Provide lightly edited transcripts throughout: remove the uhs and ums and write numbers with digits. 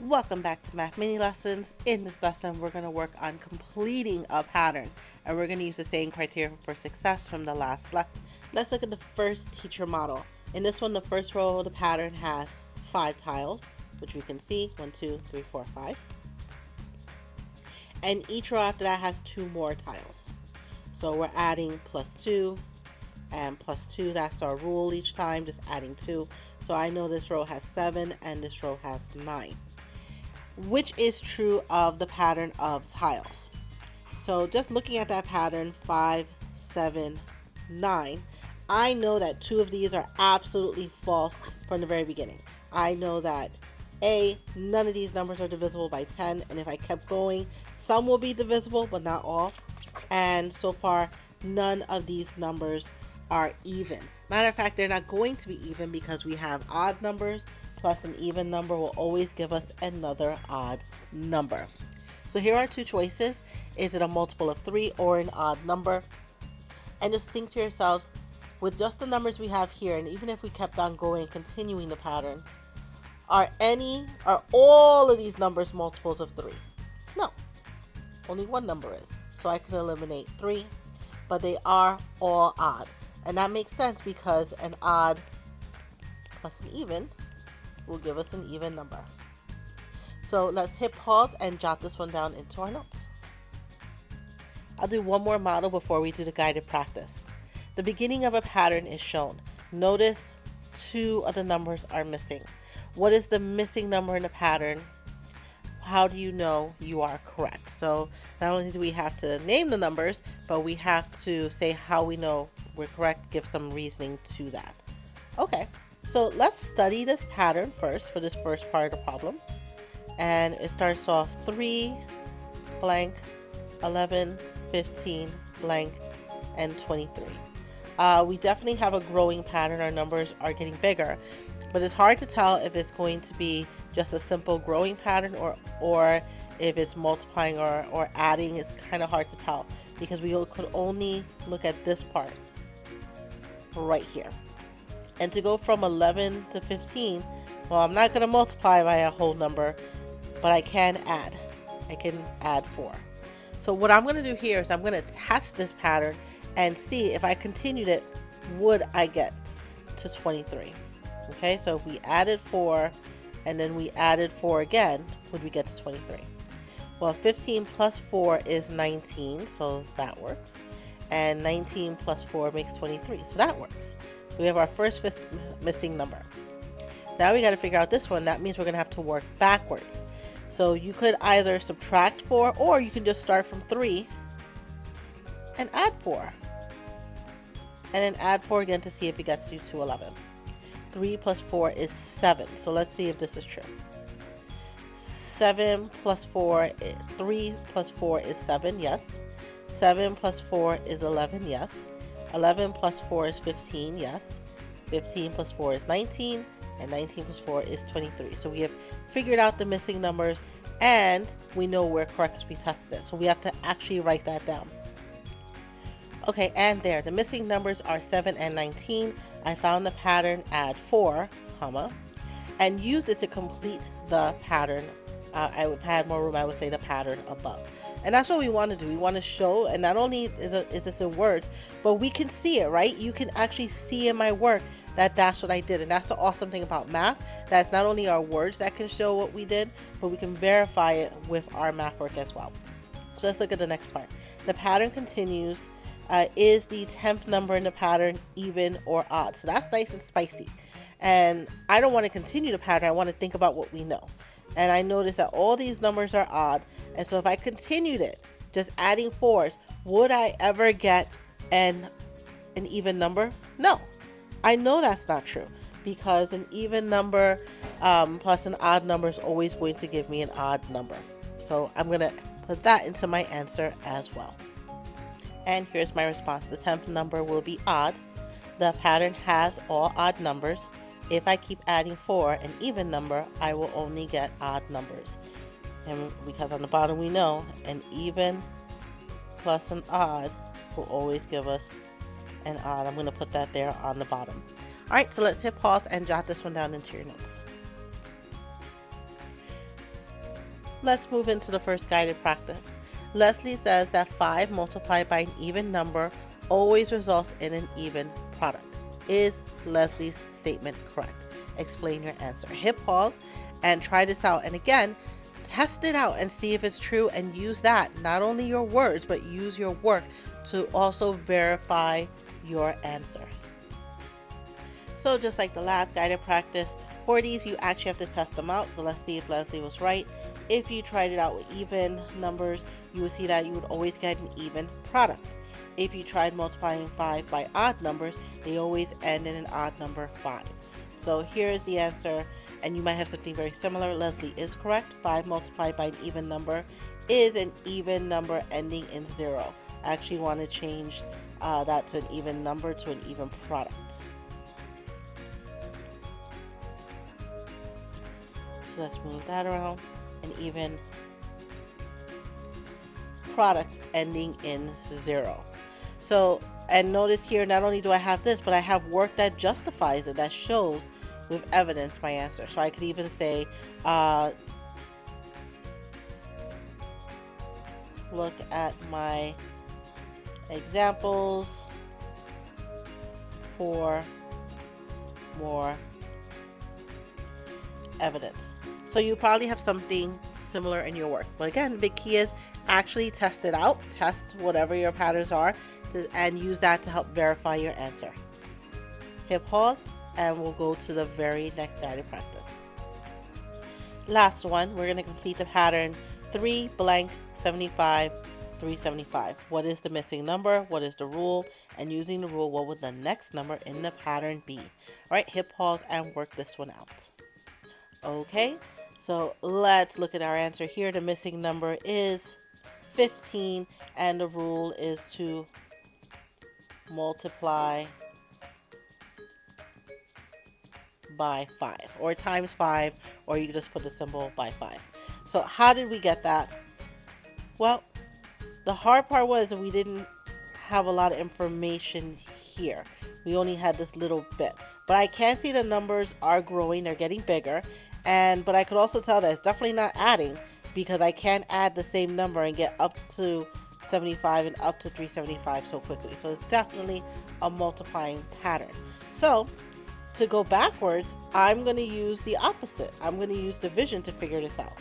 Welcome back to Math Mini Lessons. In this lesson, we're going to work on completing a pattern, and we're going to use the same criteria for success from the last lesson. Let's look at the first teacher model. In this one, the first row of the pattern has 5 tiles, which we can see 1, 2, 3, 4, 5. And each row after that has 2 more tiles. So we're adding +2 and +2. That's our rule each time, just adding 2. So I know this row has 7 and this row has 9. Which is true of the pattern of tiles. So just looking at that pattern 5, 7, 9, I know that 2 of these are absolutely false from the very beginning. I know that none of these numbers are divisible by 10, and if I kept going, some will be divisible but not all. And so far none of these numbers are even. Matter of fact, they're not going to be even because we have odd numbers plus an even number will always give us another odd number. So here are 2 choices. Is it a multiple of 3 or an odd number? And just think to yourselves, with just the numbers we have here, and even if we kept on going, continuing the pattern, are all of these numbers multiples of 3? No, only one number is. So I could eliminate 3, but they are all odd. And that makes sense because an odd plus an even will give us an even number. So let's hit pause and jot this one down into our notes. I'll do one more model before we do the guided practice. The beginning of a pattern is shown. Notice 2 of the numbers are missing. What is the missing number in the pattern? How do you know you are correct? So not only do we have to name the numbers, but we have to say how we know we're correct, give some reasoning to that. Okay. So let's study this pattern first for this first part of the problem. And it starts off 3 blank, 11, 15 blank, and 23. We definitely have a growing pattern. Our numbers are getting bigger, but it's hard to tell if it's going to be just a simple growing pattern or if it's multiplying or adding. It's kind of hard to tell because we could only look at this part right here. And to go from 11 to 15, well, I'm not going to multiply by a whole number, but I can add. I can add 4. So what I'm going to do here is I'm going to test this pattern and see if I continued it, would I get to 23? Okay, so if we added 4 and then we added 4 again, would we get to 23? Well, 15 plus 4 is 19, so that works. And 19 plus 4 makes 23, so that works. So we have our first missing number. Now we got to figure out this one. That means we're going to have to work backwards. So you could either subtract 4 or you can just start from 3 and add 4. And then add 4 again to see if it gets you to 11. 3 plus 4 is 7. So let's see if this is true. 3 plus 4 is 7, yes. 7 plus 4 is 11, yes. 11 plus 4 is 15, yes. 15 plus 4 is 19, and 19 plus 4 is 23. So we have figured out the missing numbers, and we know we're correct because we tested it. So we have to actually write that down. Okay, and there, the missing numbers are 7 and 19. I found the pattern, add 4, comma, and use it to complete the pattern. I would add more room, I would say the pattern above. And that's what we want to do. We want to show, and not only is this in words, but we can see it, right? You can actually see in my work that that's what I did. And that's the awesome thing about math. That's not only our words that can show what we did, but we can verify it with our math work as well. So let's look at the next part. The pattern continues. Is the 10th number in the pattern even or odd? So that's nice and spicy. And I don't want to continue the pattern. I want to think about what we know. And I noticed that all these numbers are odd. And so if I continued it, just adding 4s, would I ever get an even number? No. I know that's not true because an even number plus an odd number is always going to give me an odd number. So I'm going to put that into my answer as well. And here's my response. The 10th number will be odd. The pattern has all odd numbers. If I keep adding 4, an even number, I will only get odd numbers. And because on the bottom we know an even plus an odd will always give us an odd. I'm going to put that there on the bottom. All right, so let's hit pause and jot this one down into your notes. Let's move into the first guided practice. Leslie says that 5 multiplied by an even number always results in an even product. Is Leslie's statement correct? Explain your answer. Hit pause and try this out. And again, test it out and see if it's true, and use that, not only your words, but use your work to also verify your answer. So just like the last guided practice, for these you actually have to test them out. So let's see if Leslie was right. If you tried it out with even numbers, you would see that you would always get an even product. If you tried multiplying 5 by odd numbers, they always end in an odd number 5. So here is the answer, and you might have something very similar. Leslie is correct. 5 multiplied by an even number is an even number ending in 0. I actually want to change that to an even number, to an even product. So let's move that around. An even product ending in 0. So, and notice here, not only do I have this, but I have work that justifies it, that shows with evidence my answer. So I could even say, look at my examples for more evidence. So you probably have something similar in your work. But again, the big key is actually test it out. Test whatever your patterns are and use that to help verify your answer. Hit pause and we'll go to the very next guided practice. Last one, we're going to complete the pattern 3 blank 75 375. What is the missing number? What is the rule? And using the rule, what would the next number in the pattern be? All right, hit pause and work this one out. Okay, so let's look at our answer here. The missing number is 15, and the rule is to multiply by 5, or times 5, or you just put the symbol by 5. So how did we get that? Well, the hard part was we didn't have a lot of information here. We only had this little bit, but I can see the numbers are growing, they're getting bigger, but I could also tell that it's definitely not adding, because I can't add the same number and get up to 75 and up to 375 so quickly. So it's definitely a multiplying pattern. So to go backwards, I'm going to use the opposite. I'm going to use division to figure this out.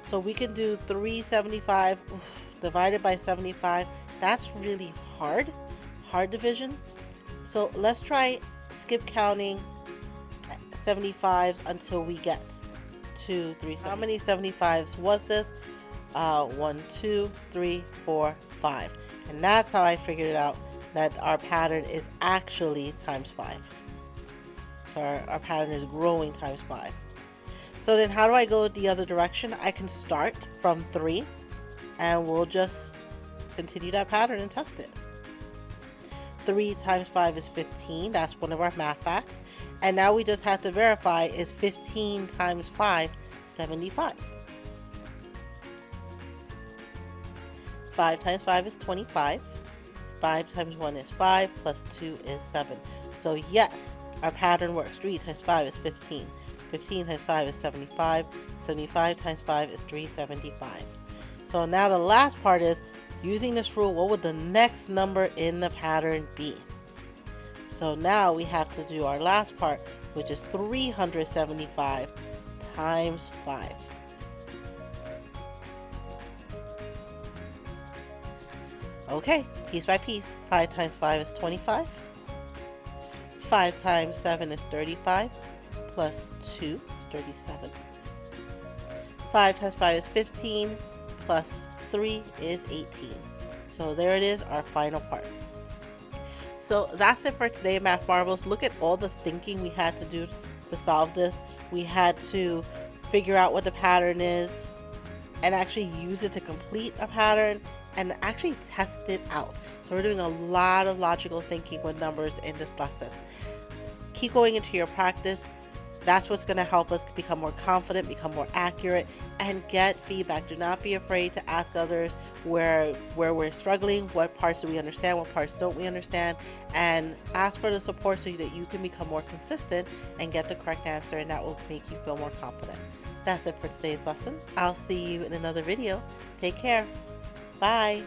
So we can do 375 divided by 75. That's really hard division. So let's try skip counting 75s until we get to 375. How many 75s was this? 1, 2, 3, 4, 5. And that's how I figured it out, that our pattern is actually times 5. So our pattern is growing times 5. So then how do I go the other direction? I can start from 3 and we'll just continue that pattern and test it. 3 times 5 is 15. That's one of our math facts. And now we just have to verify, is 15 times 5 75? 5 times 5 is 25. 5 times 1 is 5, plus 2 is 7. So yes, our pattern works. 3 times 5 is 15. 15 times 5 is 75. 75 times 5 is 375. So now the last part is, using this rule, what would the next number in the pattern be? So now we have to do our last part, which is 375 times 5. Okay, piece by piece. 5 times 5 is 25. 5 times 7 is 35. Plus 2 is 37. 5 times 5 is 15. Plus 3 is 18. So there it is, our final part. So that's it for today, Math Marvels. Look at all the thinking we had to do to solve this. We had to figure out what the pattern is and actually use it to complete a pattern and actually test it out. So we're doing a lot of logical thinking with numbers in this lesson. Keep going into your practice. That's what's going to help us become more confident, become more accurate, and get feedback. Do not be afraid to ask others where we're struggling, what parts do we understand, what parts don't we understand, and ask for the support so that you can become more consistent and get the correct answer, and that will make you feel more confident. That's it for today's lesson. I'll see you in another video. Take care. Bye.